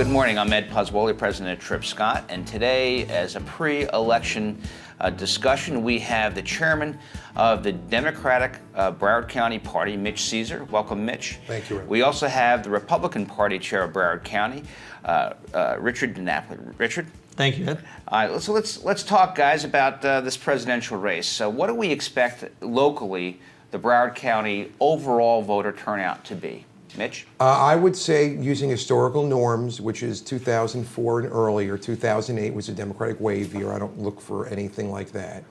Good morning. I'm Ed Pozzuoli, president of Tripp Scott, and today, as a pre-election discussion, we have the chairman of the Democratic Broward County Party, Mitch Ceasar. Welcome, Mitch. Thank you, Ed. We also have the Republican Party chair of Broward County, Richard DiNapoli. Richard? Thank you, Ed. All right, so let's talk, guys, about this presidential race. So what do we expect locally the Broward County overall voter turnout to be? Mitch? I would say using historical norms, which is 2004 and earlier. 2008 was a Democratic wave year. I don't look for anything like that,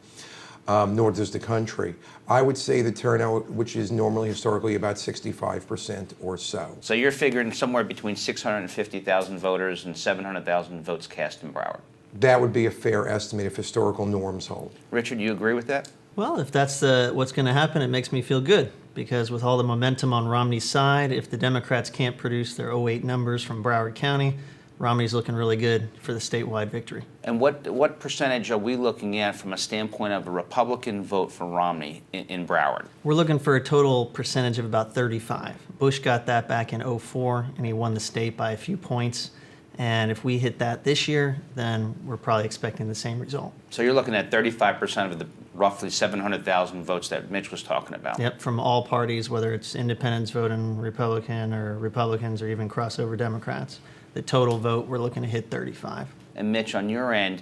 nor does the country. I would say the turnout, which is normally historically about 65% or so. So you're figuring somewhere between 650,000 voters and 700,000 votes cast in Broward. That would be a fair estimate if historical norms hold. Richard, you agree with that? Well, if that's what's going to happen, it makes me feel good, because with all the momentum on Romney's side, if the Democrats can't produce their '08 numbers from Broward County, Romney's looking really good for the statewide victory. And what percentage are we looking at from a standpoint of a Republican vote for Romney in Broward? We're looking for a total percentage of about 35. Bush got that back in '04, and he won the state by a few points. And if we hit that this year, then we're probably expecting the same result. So you're looking at 35% of the roughly 700,000 votes that Mitch was talking about. Yep, from all parties, whether it's independents voting Republican or Republicans or even crossover Democrats. The total vote, we're looking to hit 35. And Mitch, on your end,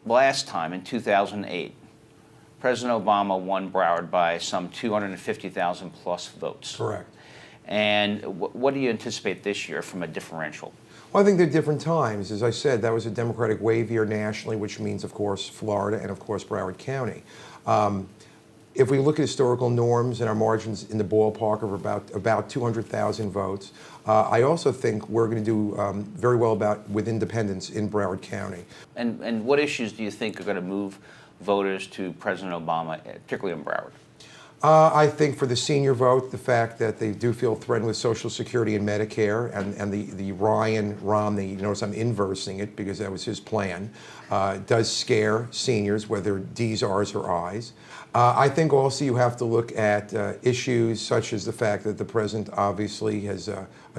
last time in 2008, President Obama won Broward by some 250,000 plus votes. Correct. And what do you anticipate this year from a differential? Well, I think they're different times. As I said, that was a Democratic wave year nationally, which means, of course, Florida and, of course, Broward County. If we look at historical norms and our margins in the ballpark of about 200,000 votes, I also think we're going to do very well with independents in Broward County. And what issues do you think are going to move voters to President Obama, particularly in Broward? I think for the senior vote, the fact that they do feel threatened with Social Security and Medicare, and the Ryan Romney, you notice I'm inversing it because that was his plan, does scare seniors, whether D's, R's, or I's. I think also you have to look at issues such as the fact that the president obviously has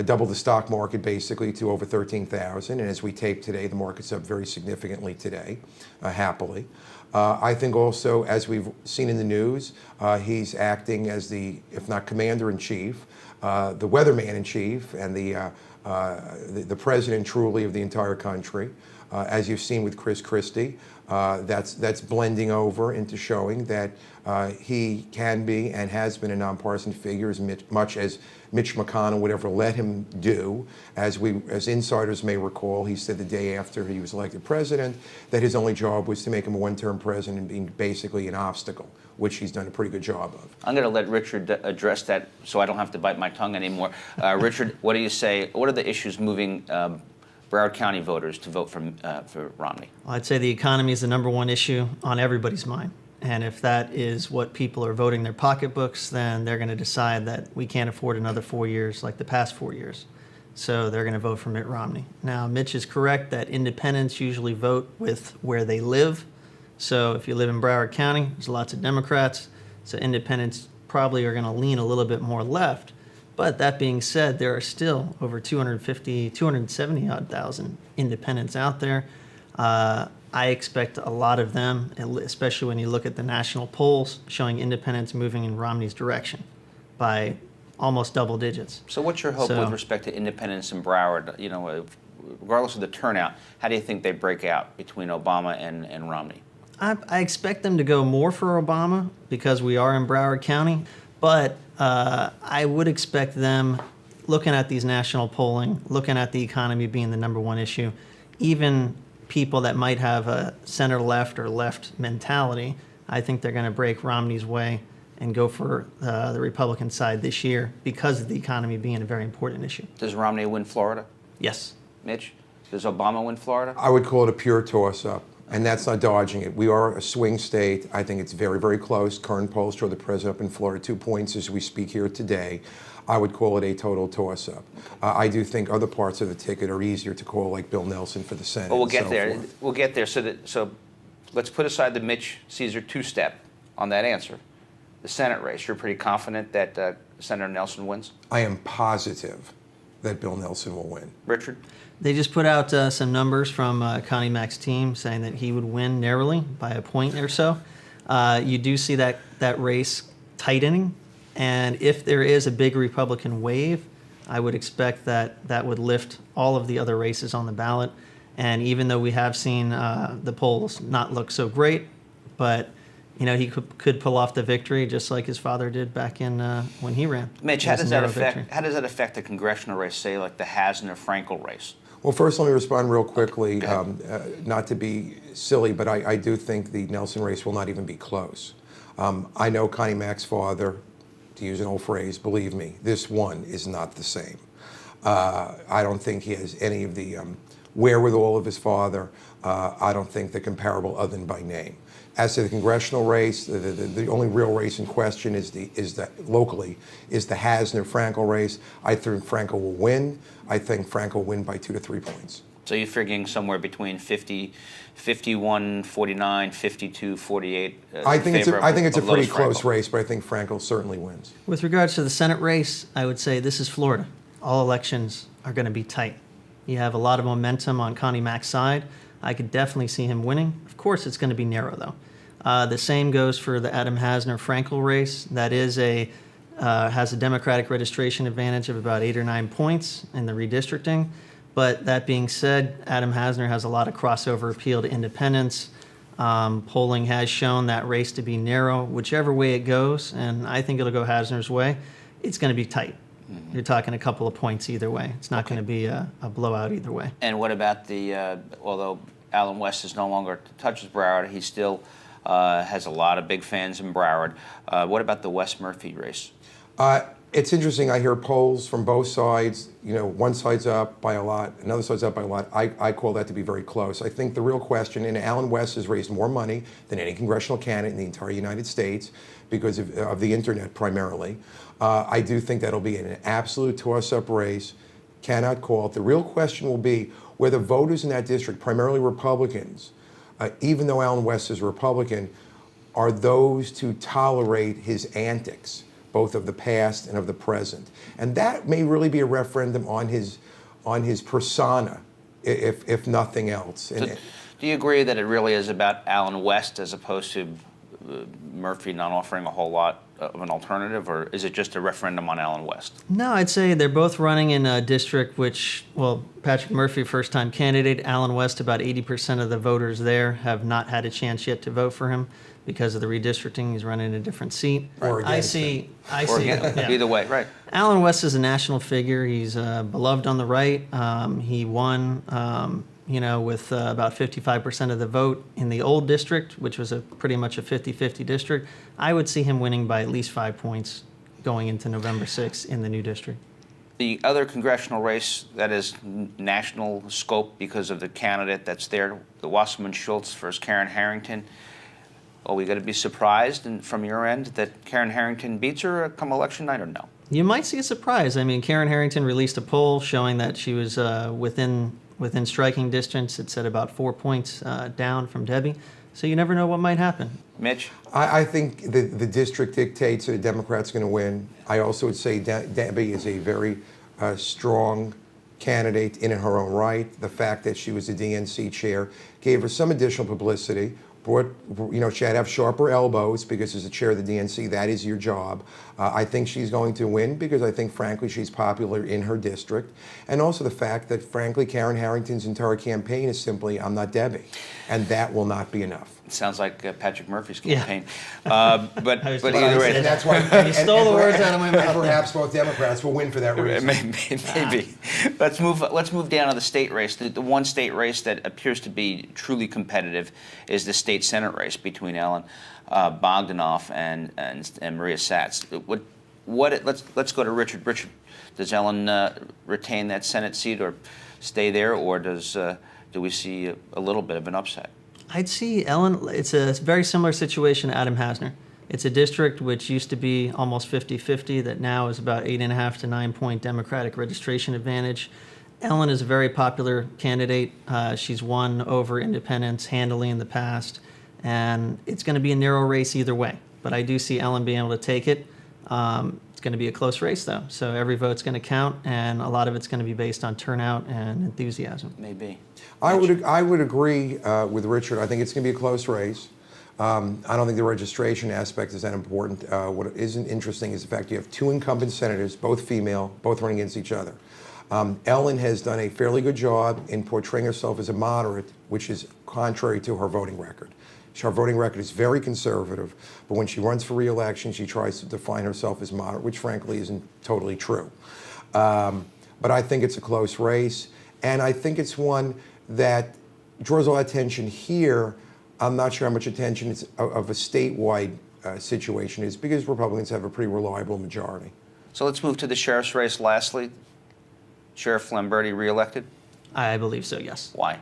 doubled the stock market basically to over 13,000, and as we tape today, the market's up very significantly today, happily. I think also, as we've seen in the news, he's acting as the, if not commander-in-chief, the weatherman-in-chief, and the president truly of the entire country. As you've seen with Chris Christie, that's blending over into showing that he can be and has been a nonpartisan figure as much as Mitch McConnell would ever let him do. As insiders may recall, he said the day after he was elected president that his only job was to make him a one-term president and being basically an obstacle, which he's done a pretty good job of. I'm going to let Richard address that so I don't have to bite my tongue anymore. Richard, what do you say? What are the issues moving Broward County voters to vote for Romney? Well, I'd say the economy is the #1 issue on everybody's mind. And if that is what people are voting their pocketbooks, then they're going to decide that we can't afford another 4 years like the past 4 years. So they're going to vote for Mitt Romney. Now, Mitch is correct that independents usually vote with where they live. So if you live in Broward County, there's lots of Democrats. So independents probably are going to lean a little bit more left. But that being said, there are still over 270-odd thousand independents out there. I expect a lot of them, especially when you look at the national polls, showing independents moving in Romney's direction by almost double digits. So what's your hope with respect to independents in Broward? You know, regardless of the turnout, how do you think they break out between Obama and Romney? I expect them to go more for Obama because we are in Broward County, but I would expect them, looking at these national polling, looking at the economy being the #1 issue, even people that might have a center-left or left mentality, I think they're going to break Romney's way and go for the Republican side this year because of the economy being a very important issue. Does Romney win Florida? Yes. Mitch, does Obama win Florida? I would call it a pure toss-up, and that's not dodging it. We are a swing state. I think it's very, very close. Current polls show the president up in Florida 2 points as we speak here today. I would call it a total toss-up. I do think other parts of the ticket are easier to call, like Bill Nelson for the Senate. Well, we'll get there. We'll get there. So let's put aside the Mitch Ceasar two-step on that answer. The Senate race, you're pretty confident that Senator Nelson wins? I am positive that Bill Nelson will win. Richard? They just put out some numbers from Connie Mack's team saying that he would win narrowly by a point or so. You do see that race tightening, and if there is a big Republican wave, I would expect that would lift all of the other races on the ballot. And even though we have seen the polls not look so great, but he could pull off the victory just like his father did back in when he ran. Mitch, how does that affect the congressional race, say like the Hasner-Frankel race? Well, first, let me respond real quickly, not to be silly, but I do think the Nelson race will not even be close. I know Connie Mack's father, to use an old phrase, believe me, this one is not the same. I don't think he has any of the wherewithal of his father. I don't think they're comparable other than by name. As to the congressional race, the only real race in question locally is the Hasner-Frankel race. I think Frankel will win. I think Frankel will win by 2 to 3 points. So you're figuring somewhere between 51-49, 52-48. I think it's a pretty close race, but I think Frankel certainly wins. With regards to the Senate race, I would say this is Florida. All elections are going to be tight. You have a lot of momentum on Connie Mack's side. I could definitely see him winning. Of course, it's going to be narrow, though. The same goes for the Adam Hasner-Frankel race. That is has a Democratic registration advantage of about 8 or 9 points in the redistricting. But that being said, Adam Hasner has a lot of crossover appeal to independents. Polling has shown that race to be narrow, whichever way it goes, and I think it'll go Hasner's way. It's going to be tight. Mm-hmm. You're talking a couple of points either way. It's not going to be a blowout either way. And what about although Allen West is no longer touches Broward, he still has a lot of big fans in Broward. What about the Wes Murphy race? It's interesting. I hear polls from both sides. One side's up by a lot, another side's up by a lot. I call that to be very close. I think the real question, and Allen West has raised more money than any congressional candidate in the entire United States because of the internet primarily. I do think that'll be an absolute toss-up race. Cannot call it. The real question will be whether voters in that district, primarily Republicans, even though Allen West is a Republican, are those to tolerate his antics, both of the past and of the present. And that may really be a referendum on his persona, if nothing else. So do you agree that it really is about Allen West as opposed to Murphy not offering a whole lot of an alternative, or is it just a referendum on Allen West? No, I'd say they're both running in a district which, Patrick Murphy, first-time candidate. Allen West, about 80% of the voters there have not had a chance yet to vote for him because of the redistricting. He's running a different seat. Or against him. Yeah. Either way, right. Allen West is a national figure. He's beloved on the right. He won, with about 55% of the vote in the old district, which was pretty much a 50-50 district. I would see him winning by at least 5 points going into November 6th in the new district. The other congressional race that is national scope because of the candidate that's there, the Wasserman Schultz versus Karen Harrington. Are we going to be surprised from your end that Karen Harrington beats her come election night, or no? You might see a surprise. I mean, Karen Harrington released a poll showing that she was within striking distance. It said about 4 points down from Debbie. So you never know what might happen. Mitch? I think the district dictates that a Democrat's going to win. I also would say Debbie is a very strong candidate in her own right. The fact that she was the DNC chair gave her some additional publicity. She had to have sharper elbows because as the chair of the DNC, that is your job. I think she's going to win because I think, frankly, she's popular in her district. And also the fact that, frankly, Karen Harrington's entire campaign is simply, I'm not Debbie. And that will not be enough. It sounds like Patrick Murphy's campaign. Yeah. But either way. And that's why. You stole the words out of my mouth. And perhaps both Democrats will win for that reason. Maybe. Let's move down to the state race. The one state race that appears to be truly competitive is the state Senate race between Ellen Bogdanoff and Maria Satz. Let's go to Richard. Richard, does Ellen retain that Senate seat or stay there, or do we see a little bit of an upset? I'd see Ellen. It's a very similar situation to Adam Hasner. It's a district which used to be almost 50-50 that now is about 8.5 to 9 point Democratic registration advantage. Ellen is a very popular candidate. She's won over independents handily in the past, and it's going to be a narrow race either way. But I do see Ellen being able to take it. It's going to be a close race, though. So every vote's going to count, and a lot of it's going to be based on turnout and enthusiasm. Maybe. I would agree with Richard. I think it's going to be a close race. I don't think the registration aspect is that important. What isn't interesting is the fact you have two incumbent senators, both female, both running against each other. Ellen has done a fairly good job in portraying herself as a moderate, which is contrary to her voting record. Her voting record is very conservative, but when she runs for re-election, she tries to define herself as moderate, which frankly isn't totally true. But I think it's a close race, and I think it's one that draws a lot of attention here. I'm not sure how much attention it's of a statewide situation is, because Republicans have a pretty reliable majority. So let's move to the sheriff's race lastly. Sheriff Lamberti re-elected? I believe so, yes. Why?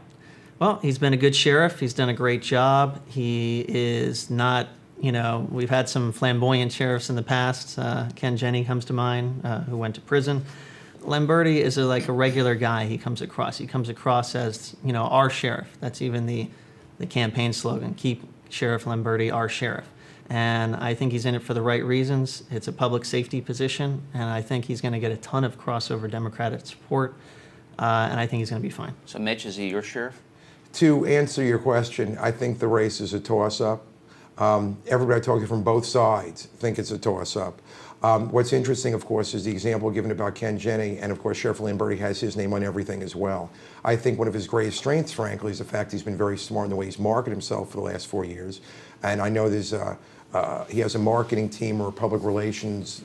Well, he's been a good sheriff. He's done a great job. He is not, we've had some flamboyant sheriffs in the past. Ken Jenney comes to mind, who went to prison. Lamberti is like a regular guy he comes across. He comes across as, our sheriff. That's even the campaign slogan, keep Sheriff Lamberti our sheriff. And I think he's in it for the right reasons. It's a public safety position, and I think he's going to get a ton of crossover Democratic support, and I think he's going to be fine. So Mitch, is he your sheriff? To answer your question, I think the race is a toss-up. Everybody I talk to from both sides think it's a toss-up. What's interesting, of course, is the example given about Ken Jenney, and of course Sheriff Lamberti has his name on everything as well. I think one of his greatest strengths, frankly, is the fact he's been very smart in the way he's marketed himself for the last 4 years. And I know he has a marketing team or a public relations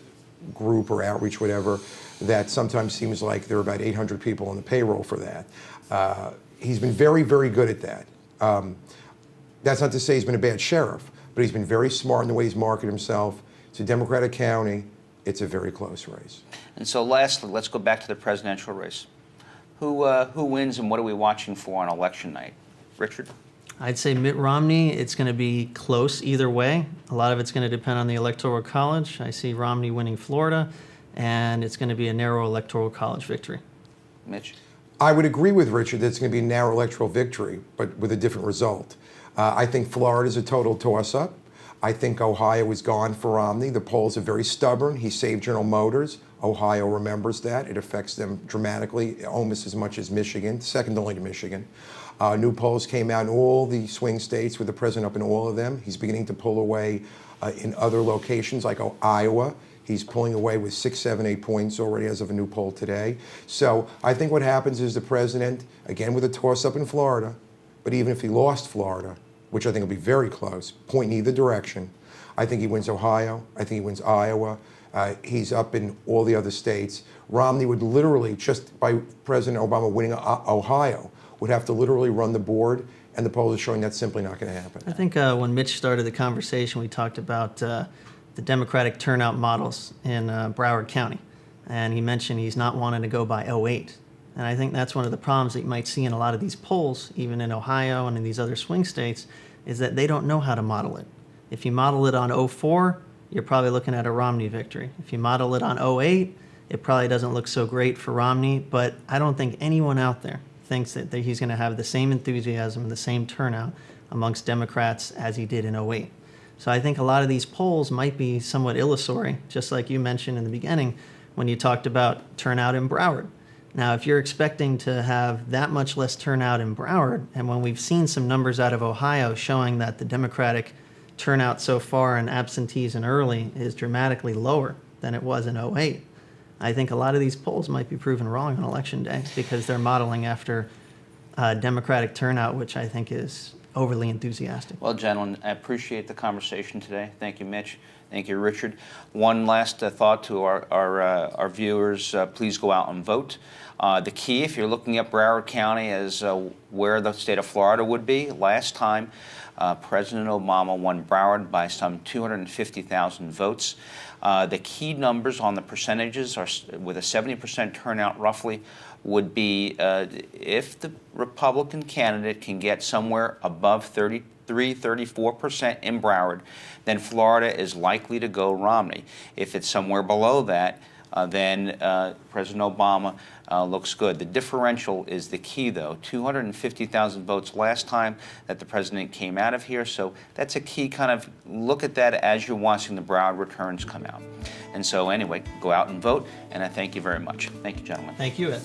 group or outreach, whatever, that sometimes seems like there are about 800 people on the payroll for that. He's been very, very good at that. That's not to say he's been a bad sheriff, but he's been very smart in the way he's marketed himself. It's a Democratic county. It's a very close race. And so lastly, let's go back to the presidential race. Who wins, and what are we watching for on election night? Richard? I'd say Mitt Romney. It's going to be close either way. A lot of it's going to depend on the Electoral College. I see Romney winning Florida, and it's going to be a narrow Electoral College victory. Mitch? I would agree with Richard that it's going to be a narrow electoral victory, but with a different result. I think Florida is a total toss-up. I think Ohio is gone for Romney. The polls are very stubborn. He saved General Motors. Ohio remembers that. It affects them dramatically, almost as much as Michigan, second only to Michigan. New polls came out in all the swing states with the president up in all of them. He's beginning to pull away in other locations like Iowa. He's pulling away with 6, 7, 8 points already as of a new poll today. So I think what happens is the president, again with a toss-up in Florida, but even if he lost Florida, which I think will be very close, point in either direction, I think he wins Ohio. I think he wins Iowa. He's up in all the other states. Romney would literally, just by President Obama winning Ohio, would have to literally run the board, and the polls are showing that's simply not going to happen. I think when Mitch started the conversation, we talked about the Democratic turnout models in Broward County, and he mentioned he's not wanting to go by '08. And I think that's one of the problems that you might see in a lot of these polls, even in Ohio and in these other swing states, is that they don't know how to model it. If you model it on '04, you're probably looking at a Romney victory. If you model it on '08, it probably doesn't look so great for Romney, but I don't think anyone out there thinks that he's going to have the same enthusiasm and the same turnout amongst Democrats as he did in '08. So I think a lot of these polls might be somewhat illusory, just like you mentioned in the beginning when you talked about turnout in Broward. Now, if you're expecting to have that much less turnout in Broward, and when we've seen some numbers out of Ohio showing that the Democratic turnout so far in absentees and early is dramatically lower than it was in '08, I think a lot of these polls might be proven wrong on Election Day because they're modeling after Democratic turnout, which I think is overly enthusiastic. Well, gentlemen, I appreciate the conversation today. Thank you, Mitch. Thank you, Richard. One last thought to our viewers. Please go out and vote. The key, if you're looking at Broward County as where the state of Florida would be, last time President Obama won Broward by some 250,000 votes. The key numbers on the percentages are, with a 70% turnout roughly, would be if the Republican candidate can get somewhere above 34% in Broward, then Florida is likely to go Romney. If it's somewhere below that, then President Obama looks good. The differential is the key, though. 250,000 votes last time that the president came out of here, so that's a key kind of look at that as you're watching the Broward returns come out. And so anyway, go out and vote, and I thank you very much. Thank you, gentlemen. Thank you, Ed.